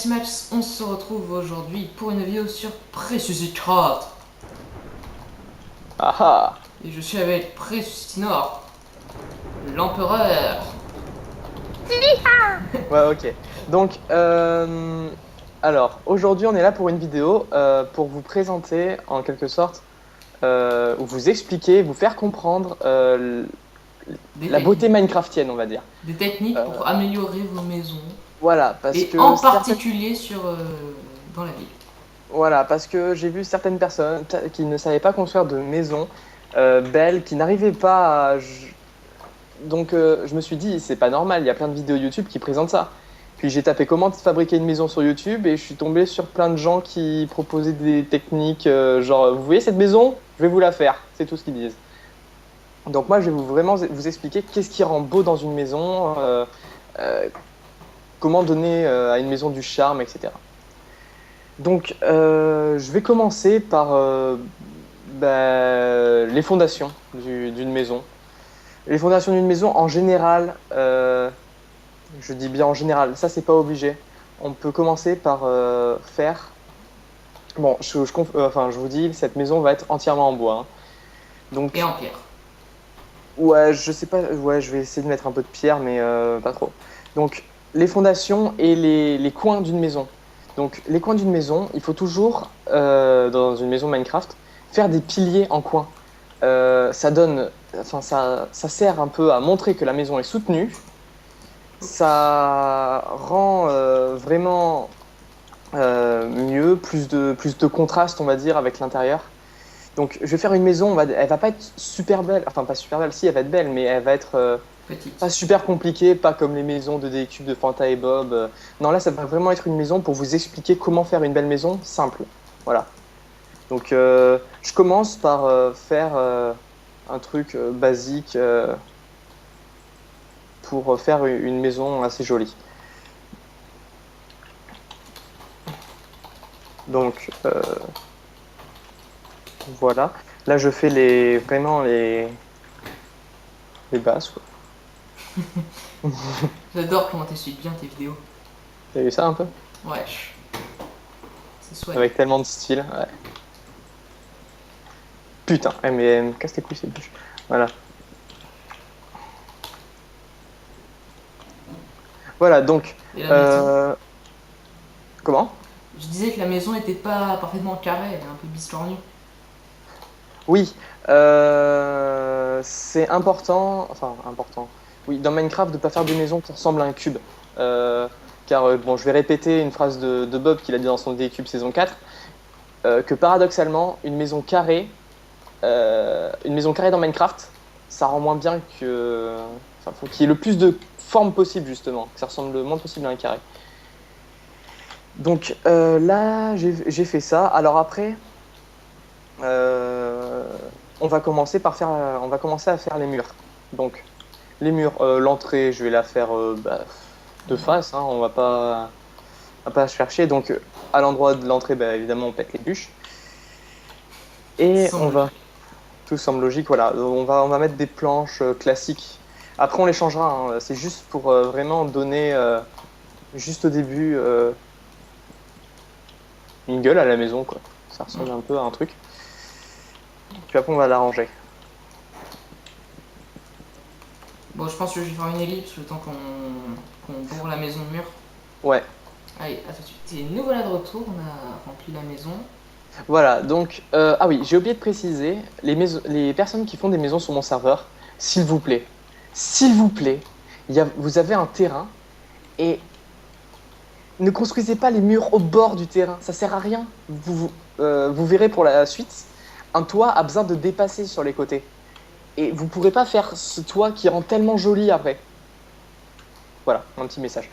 Max, on se retrouve aujourd'hui pour une vidéo sur Présuscicrate. Ah ah. Et je suis avec Présuscinor, l'empereur. Ouais, ok. Donc, alors, aujourd'hui, on est là pour une vidéo pour vous présenter, en quelque sorte, ou vous expliquer, vous faire comprendre Des la beauté techniques. minecraftienne, on va dire. Des techniques Euh, pour améliorer vos maisons. voilà, parce Et que en certaines, particulier dans la ville. voilà, parce que j'ai vu certaines personnes qui ne savaient pas construire de maison belle, qui n'arrivaient pas à... Donc, je me suis dit, c'est pas normal, il y a plein de vidéos YouTube qui présentent ça. Puis j'ai tapé comment fabriquer une maison sur YouTube et je suis tombé sur plein de gens qui proposaient des techniques genre, vous voyez cette maison? Je vais vous la faire. C'est tout ce qu'ils disent. Donc moi, je vais vraiment vous expliquer qu'est-ce qui rend beau dans une maison, euh, comment donner à une maison du charme, etc. Donc, je vais commencer par les fondations d'une maison. Les fondations d'une maison, en général, je dis bien en général, ça c'est pas obligé. On peut commencer par faire. Bon, enfin, je vous dis, cette maison va être entièrement en bois, hein. Et Donc, en pierre. ouais, je sais pas, ouais, je vais essayer de mettre un peu de pierre, mais pas trop. Donc, les fondations et les coins d'une maison. Donc, les coins d'une maison, il faut toujours, dans une maison Minecraft, faire des piliers en coin. Ça donne, enfin, ça sert un peu à montrer que la maison est soutenue. Ça rend vraiment mieux, plus de contraste, on va dire, avec l'intérieur. Donc, je vais faire une maison, elle va pas être super belle, enfin, pas super belle, si, elle va être belle, mais elle va être pas Petite. super compliquée, pas comme les maisons de D-Cube de Fanta et Bob. Non, là, ça va vraiment être une maison pour vous expliquer comment faire une belle maison simple. Voilà. Donc, je commence par faire un truc basique pour faire une maison assez jolie. Donc, voilà. Là, je fais vraiment les bases, quoi. J'adore comment t'expliques bien tes vidéos. T'as vu ça un peu? Wesh. C'est soigné. Avec tellement de style. Ouais. Putain, mais elle me casse les couilles cette bûche. Voilà. Voilà, donc. Et la maison. euh, Comment? Je disais que la maison était pas parfaitement carrée, elle est un peu biscornue. Oui, c'est important. Enfin, important. Oui, dans Minecraft, de ne pas faire des maisons qui ressemblent à un cube. Euh, Car, bon, je vais répéter une phrase de Bob qu'il a dit dans son D-Cube saison 4, que paradoxalement, une maison carrée dans Minecraft, ça rend moins bien que. Enfin, faut qu'il y ait le plus de formes possible, justement, que ça ressemble le moins possible à un carré. Donc là, j'ai fait ça. Alors après, euh, on va commencer à faire les murs. Donc les murs, l'entrée, je vais la faire de face, hein, on va pas chercher. Donc à l'endroit de l'entrée, bah, évidemment, on pète les bûches. Et Semble on va, logique. tout semble logique, voilà. On va mettre des planches classiques. Après, on les changera, hein. C'est juste pour vraiment donner, juste au début, une gueule à la maison, quoi. Ça ressemble un peu à un truc. Puis après, on va l'arranger. Bon, je pense que je vais faire une ellipse le temps qu'on bourre la maison de mur. Ouais, Allez, à tout de suite. Et nous voilà de retour, on a rempli la maison. voilà. Donc, ah oui, j'ai oublié de préciser, les personnes qui font des maisons sur mon serveur, s'il vous plaît, vous avez un terrain et ne construisez pas les murs au bord du terrain. Ça sert à rien. Vous verrez pour la suite, un toit a besoin de dépasser sur les côtés. Et vous pourrez pas faire ce toit qui rend tellement joli après. Voilà, un petit message.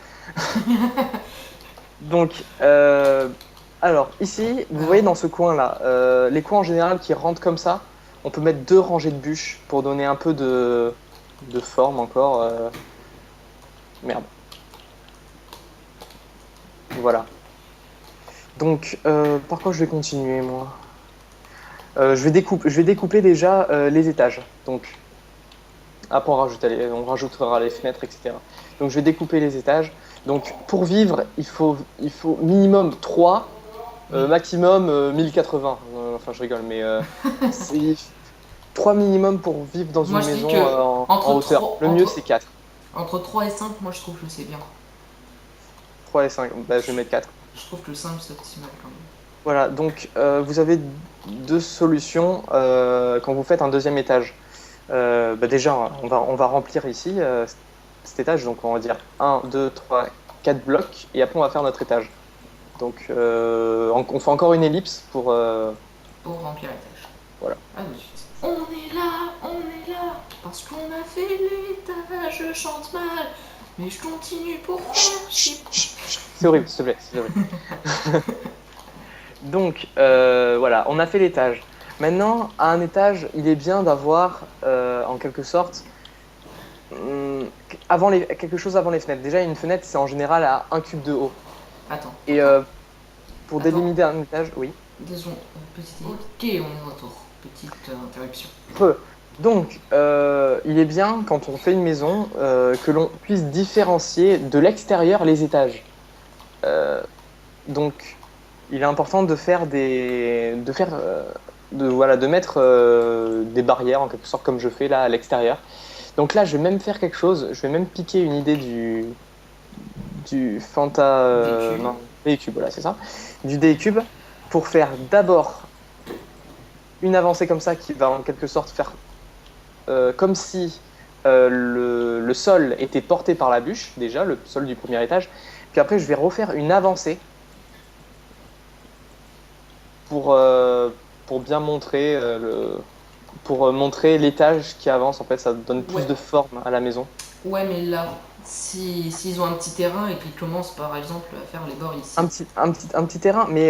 Donc, alors ici, vous voyez Alors, dans ce coin-là, les coins en général qui rentrent comme ça, on peut mettre deux rangées de bûches pour donner un peu de forme encore. Merde, voilà. Donc, par quoi je vais continuer, moi? Je vais découper déjà les étages. Donc, Après, on rajoutera les fenêtres, etc. Donc, je vais découper les étages. Donc, pour vivre, il faut minimum 3, maximum 1080. Enfin, je rigole, mais c'est 3 minimum pour vivre dans Moi une je dis maison que en hauteur. Le mieux, c'est 4. entre 3 et 5, moi je trouve que c'est bien. 3 et 5, bah, je vais mettre 4. Je trouve que le 5 c'est optimal quand même. Voilà, donc vous avez deux solutions quand vous faites un deuxième étage. Bah déjà, on va remplir ici cet étage, donc on va dire un, 2, 3, 4 blocs, et après on va faire notre étage. Donc on fait encore une ellipse Pour remplir la tâche. Voilà. Ah, tout de suite. On est là, parce qu'on a fait l'étage, je chante mal, mais je continue pour faire chip. C'est horrible, s'il te plaît, s'il te plaît. Donc voilà, on a fait l'étage. Maintenant, à un étage, il est bien d'avoir en quelque sorte quelque chose avant les fenêtres. Déjà, une fenêtre, c'est en général à 1 cube de haut. Attends. Et pour Attends. délimiter un étage, oui. Désolé, petite ok, on est de retour. Petite interruption. Donc, il est bien, quand on fait une maison, que l'on puisse différencier de l'extérieur les étages. Donc, il est important de mettre des barrières, en quelque sorte, comme je fais là à l'extérieur. Donc là, je vais même faire quelque chose, je vais même piquer une idée du Fanta... Des cubes. non, D-Cube, voilà, c'est ça. Du D-Cube, pour faire d'abord une avancée comme ça, qui va en quelque sorte faire comme si le sol était porté par la bûche, déjà, le sol du premier étage. Puis après, je vais refaire une avancée pour bien montrer montrer l'étage qui avance. En fait, ça donne plus de forme à la maison. Ouais, mais là, s'ils ont un petit terrain et qu'ils commencent par exemple à faire les bords ici. Un petit terrain, mais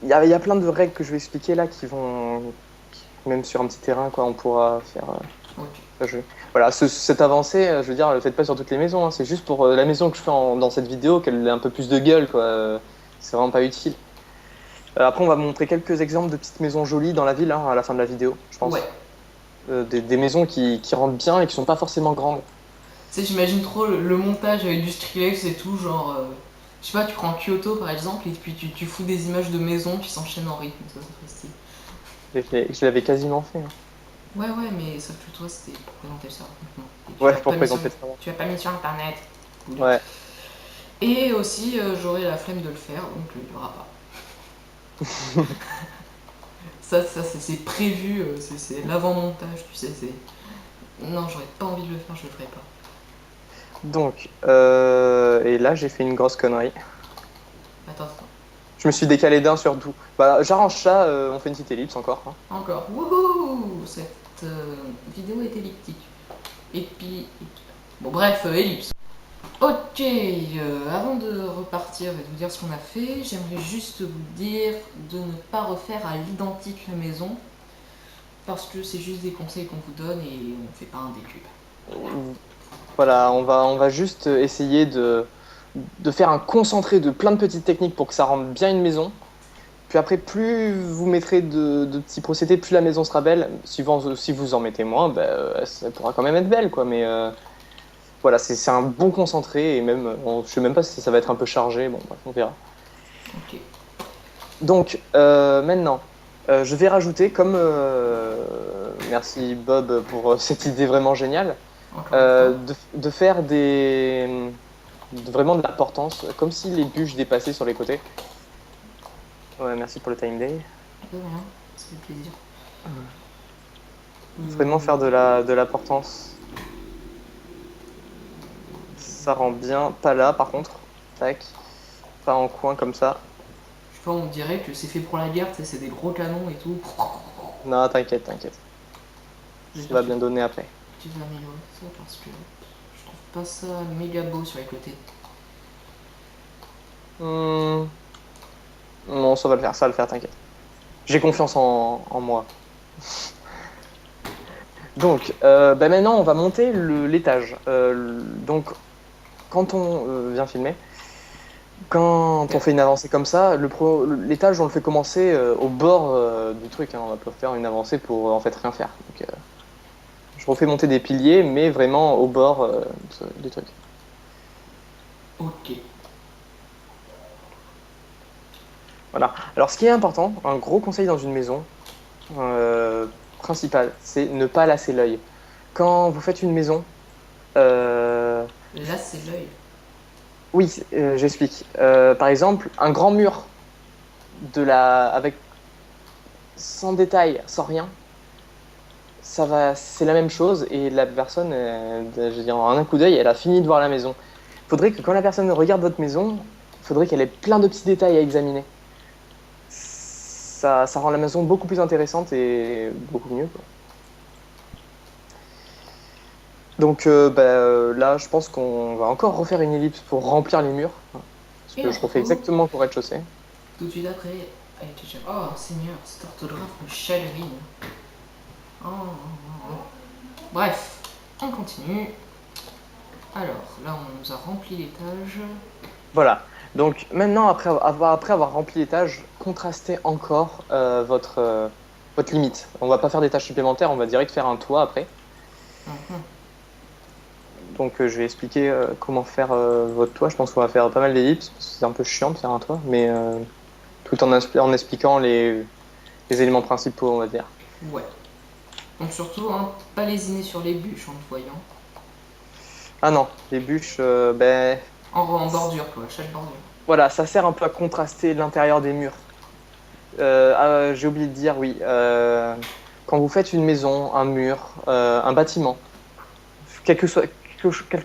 il y a plein de règles que je vais expliquer là même sur un petit terrain, quoi, on pourra faire. Voilà, cette avancée, je veux dire, ne le faites pas sur toutes les maisons. Hein, c'est juste pour la maison que je fais dans cette vidéo qu'elle ait un peu plus de gueule, quoi. C'est vraiment pas utile. Après, on va montrer quelques exemples de petites maisons jolies dans la ville hein, à la fin de la vidéo, je pense. Ouais. Des maisons qui rentrent bien et qui sont pas forcément grandes. Tu sais, j'imagine trop le montage avec du Skrillex et tout, genre. Je sais pas, tu prends Kyoto par exemple, et puis tu fous des images de maisons qui s'enchaînent en rythme, ça serait stylé. Je l'avais quasiment fait. Hein. Ouais, mais sauf que toi, c'était pour présenter ça. Ouais, pour présenter ça. Tu l'as pas mis sur internet. Ouais. Et aussi, j'aurais la flemme de le faire, donc il n'y aura pas. ça c'est prévu, c'est l'avant-montage, tu sais. Non, j'aurais pas envie de le faire, je le ferai pas. Donc, et là, j'ai fait une grosse connerie. Attends. Je me suis décalé d'un sur tout. Bah, j'arrange ça, on fait une petite ellipse encore. Hein. Encore. Wouhou! Cette vidéo est elliptique. Et puis. Bon, bref, ellipse. Ok, avant de repartir et de vous dire ce qu'on a fait, j'aimerais juste vous dire de ne pas refaire à l'identique la maison. Parce que c'est juste des conseils qu'on vous donne et on fait pas un décube. Voilà, on va juste essayer de faire un concentré de plein de petites techniques pour que ça rende bien une maison. Puis après, plus vous mettrez de petits procédés, plus la maison sera belle. Si vous en mettez moins, bah, ça pourra quand même être belle, quoi. Mais voilà, c'est un bon concentré et même, je sais même pas si ça va être un peu chargé. Bon, bref, on verra. Ok. Donc maintenant, je vais rajouter, merci Bob pour cette idée vraiment géniale, de faire vraiment de l'importance, comme si les bûches dépassaient sur les côtés. Ouais, merci pour le time day. De rien, ça fait plaisir. Vraiment faire de l'importance. Ça rend bien, pas là par contre, tac, pas en coin comme ça. Je sais pas, on dirait que c'est fait pour la guerre, c'est des gros canons et tout. Non, t'inquiète. Ça va bien donner après. Tu vas améliorer ça parce que je trouve pas ça méga beau sur les côtés. Non, ça va le faire, t'inquiète. J'ai confiance en moi. Donc, maintenant, on va monter l'étage. Donc, quand on vient filmer, quand on fait une avancée comme ça, l'étage, on le fait commencer au bord du truc. Hein. On va pas faire une avancée pour en fait rien faire. Donc, Je refais monter des piliers, mais vraiment au bord du truc. Ok. Voilà. Alors, ce qui est important, un gros conseil dans une maison principal, c'est ne pas lasser l'œil. Quand vous faites une maison, euh, Là, c'est l'œil. oui, j'explique. Par exemple, un grand mur avec sans détail, sans rien, ça va, c'est la même chose et la personne, je veux dire, en un coup d'œil, elle a fini de voir la maison. Il faudrait que quand la personne regarde votre maison, il faudrait qu'elle ait plein de petits détails à examiner. Ça rend la maison beaucoup plus intéressante et beaucoup mieux, quoi. Donc là, je pense qu'on va encore refaire une ellipse pour remplir les murs, parce Et que je refais après, exactement pour rez-de-chaussée. tout de suite après, elle était déjà. Oh Seigneur, cette orthographe me chagrine. Oh, oh, oh, oh. Bref, on continue. Alors, là, on nous a rempli l'étage. Voilà. Donc maintenant, après avoir rempli l'étage, contrastez encore votre limite. On va pas faire des tâches supplémentaires, on va direct faire un toit après. Mhm. Donc je vais expliquer comment faire votre toit. Je pense qu'on va faire pas mal d'ellipses, parce que c'est un peu chiant de faire un toit, mais tout en expliquant les éléments principaux, on va dire. Ouais. Donc surtout, hein, pas lésiner sur les bûches en te voyant. Ah non, les bûches, En bordure, quoi, chaque bordure. voilà, ça sert un peu à contraster l'intérieur des murs. J'ai oublié de dire, oui, quand vous faites une maison, un mur, un bâtiment, quelque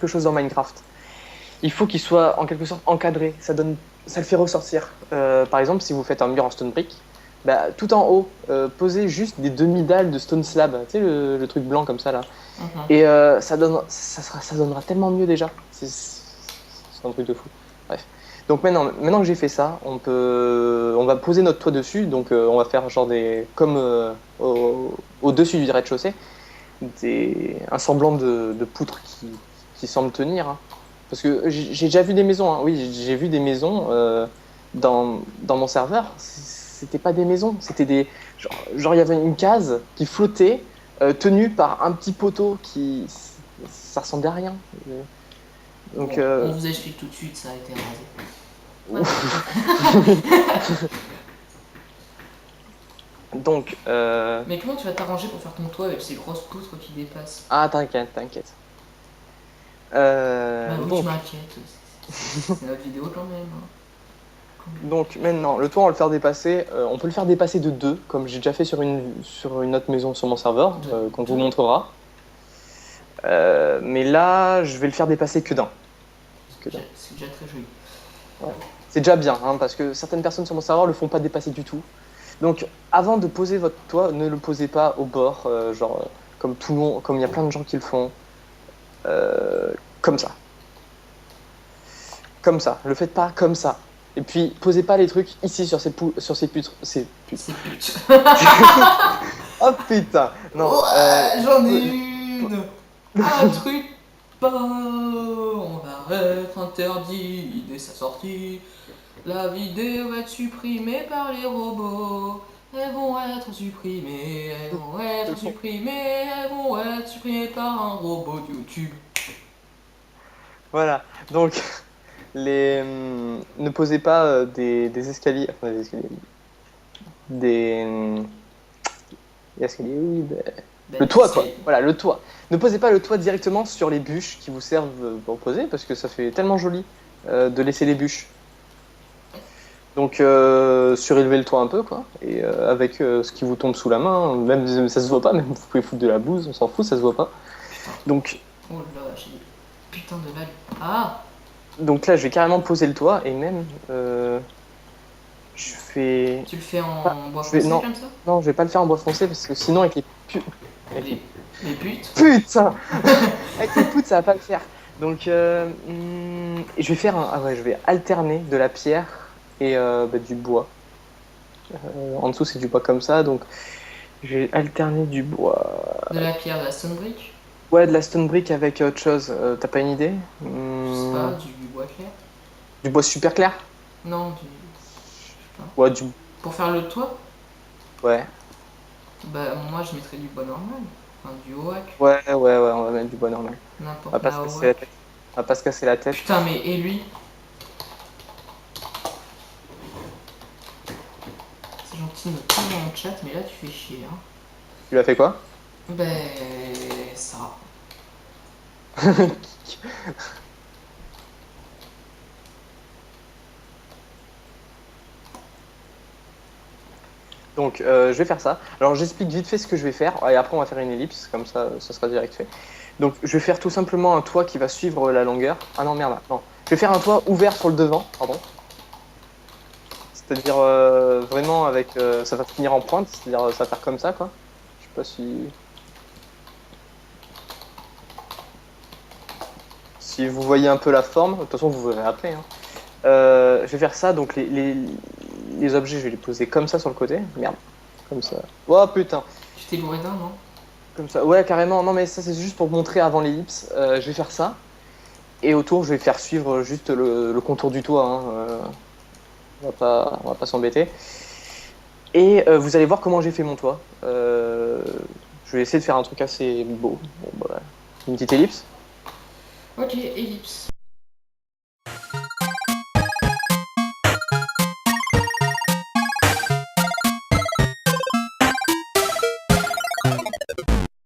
chose dans Minecraft, il faut qu'il soit en quelque sorte encadré. Ça le fait ressortir. Par exemple, si vous faites un mur en stone brick, bah, tout en haut, posez juste des demi-dalles de stone slab, tu sais, le truc blanc comme ça là. Mhm. Et ça donnera tellement mieux déjà. C'est un truc de fou. Bref. Donc maintenant que j'ai fait ça, on va poser notre toit dessus. Donc on va faire genre comme au-dessus du rez-de-chaussée, un semblant de poutre qui semble tenir, hein. Parce que j'ai déjà vu des maisons, hein. Oui, j'ai vu des maisons dans mon serveur. C'était pas des maisons, c'était des. Genre, il y avait une case qui flottait, tenue par un petit poteau qui. Ça ressemblait à rien. Donc, Bon, on vous explique tout de suite, ça a été rasé. Voilà. donc Mais comment tu vas t'arranger pour faire ton toit avec ces grosses poutres qui dépassent? ah, t'inquiète, t'inquiète. Bah oui, Donc, je m'inquiète. C'est notre vidéo quand même, hein. Donc maintenant, le toit, on va le faire dépasser. On peut le faire dépasser de 2, comme j'ai déjà fait sur une autre maison sur mon serveur, qu'on vous montrera. Mais là, je vais le faire dépasser que d'un. Que d'un. C'est déjà très joli. Ouais. C'est déjà bien, hein, parce que certaines personnes sur mon serveur le font pas dépasser du tout. Donc, avant de poser votre toit, ne le posez pas au bord, comme tout le monde, comme il y a plein de gens qui le font, comme ça. Comme ça. Le faites pas comme ça. Et puis, posez pas les trucs ici sur ces putres. C'est pute. Oh putain! Non. Ouais, j'en ai une. Un truc pas. On va être interdit dès sa sortie. La vidéo va être supprimée par les robots. Elles vont être supprimées, elles vont être supprimées, elles vont être supprimées par un robot de YouTube. Voilà. Donc, ne posez pas des escaliers. Enfin, des escaliers, oui. Ben, Le toit, quoi. c'est- Voilà, le toit. Ne posez pas le toit directement sur les bûches qui vous servent pour poser, parce que ça fait tellement joli de laisser les bûches. Donc, surélevez le toit un peu, quoi. Et avec ce qui vous tombe sous la main, même ça se voit pas, même vous pouvez foutre de la bouse, on s'en fout, ça se voit pas. Putain. Donc, Oh là, j'ai des putains de lag. Ah. là, je vais carrément poser le toit et même je fais. Tu le fais Ah, en bois je vais foncé non, comme ça? non, je vais pas le faire en bois foncé parce que sinon avec Les, les putes. putain, avec les poutres ça va pas le faire. Donc je vais faire je vais alterner de la pierre et du bois. En dessous c'est du bois comme ça, donc je vais alterner du bois. De la pierre, de la stone brick. Ouais, de la stone brick avec autre chose. T'as pas une idée? Je sais pas, du bois clair. Du bois super clair? Non, du. Je sais pas. Ouais, Pour faire le toit, ouais. bah moi je mettrais du bois normal. Enfin, du hoac. Ouais, on va mettre du bois normal. On va N'importe pas se la casser la hoac. tête. On va pas se casser la tête. Putain, mais et lui? C'est gentil de me prendre dans mon chat, mais là tu fais chier. Hein. Tu l'as fait quoi? Ben. Ça. Donc, je vais faire ça. Alors, j'explique vite fait ce que je vais faire, et après, on va faire une ellipse, comme ça sera direct fait. Donc, je vais faire tout simplement un toit qui va suivre la longueur. Ah non, merde, non. Je vais faire un toit ouvert sur le devant, pardon. C'est-à-dire, vraiment, avec, ça va finir en pointe, c'est-à-dire, ça va faire comme ça, quoi. Je sais pas si vous voyez un peu la forme. De toute façon, vous verrez après, hein. Je vais faire ça, donc les objets, je vais les poser comme ça sur le côté. Merde, comme ça. Oh putain, Tu t'es bourré d'un, non? comme ça. Ouais, carrément. Non, mais ça, c'est juste pour montrer avant l'ellipse. Je vais faire ça. Et autour, je vais faire suivre juste le contour du toit. Hein. On va pas s'embêter. Et vous allez voir comment j'ai fait mon toit. Je vais essayer de faire un truc assez beau. Bon, bah, une petite ellipse. Ok, ellipse.